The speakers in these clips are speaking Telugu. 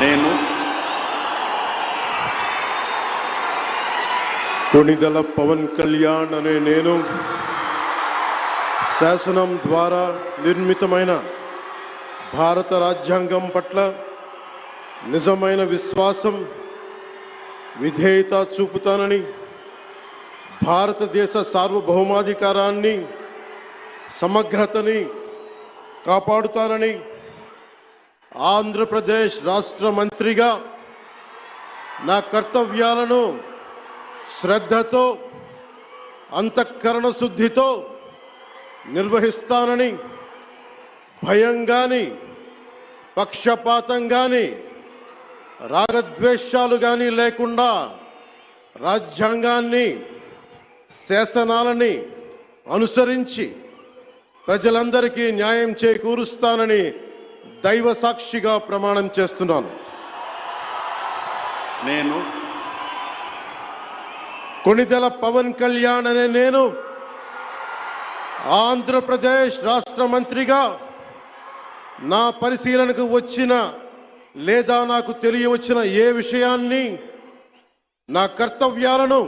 నేను కొణిదెల పవన్ కళ్యాణ్ అనే నేను శాసనం ద్వారా నిర్మితమైన భారత రాజ్యాంగం పట్ల నిజమైన విశ్వాసం విధేయత చూపుతానని, భారతదేశ సార్వభౌమాధికారాన్ని సమగ్రతని కాపాడుతానని, ఆంధ్రప్రదేశ్ రాష్ట్ర మంత్రిగా నా కర్తవ్యాలను శ్రద్ధతో అంతఃకరణ శుద్ధితో నిర్వహిస్తానని, భయం కానీ పక్షపాతం కానీ రాగద్వేషాలు కానీ లేకుండా రాజ్యాంగాన్ని శాసనాలని అనుసరించి ప్రజలందరికీ న్యాయం చేకూరుస్తానని దైవ సాక్షిగా ప్రమాణం చేస్తున్నాను. నేను కొణిదెల పవన్ కళ్యాణ్ అనే నేను ఆంధ్రప్రదేశ్ రాష్ట్ర మంత్రిగా నా పరిశీలనకు వచ్చిన లేదా నాకు తెలియవచ్చిన ఏ విషయాన్ని, నా కర్తవ్యాలను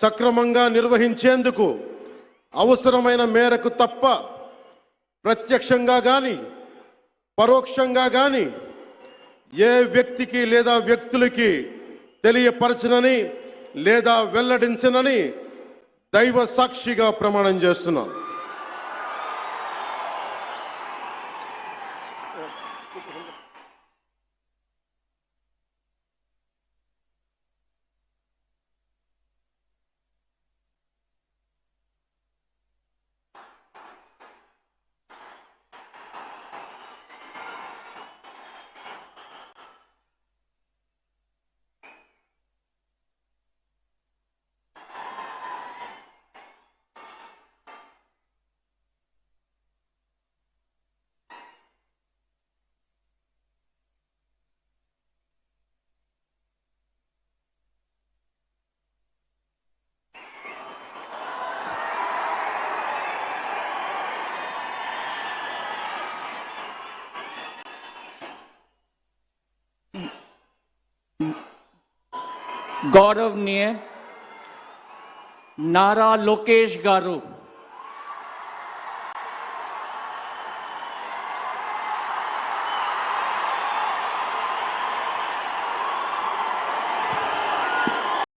సక్రమంగా నిర్వహించేందుకు అవసరమైన మేరకు తప్ప ప్రత్యక్షంగా కానీ పరోక్షంగా కానీ ఏ వ్యక్తికి లేదా వ్యక్తులకి తెలియపరచనని లేదా వెల్లడించనని దైవ సాక్షిగా ప్రమాణం చేస్తున్నాను. गौरवनीय नारा लोकेश गारू।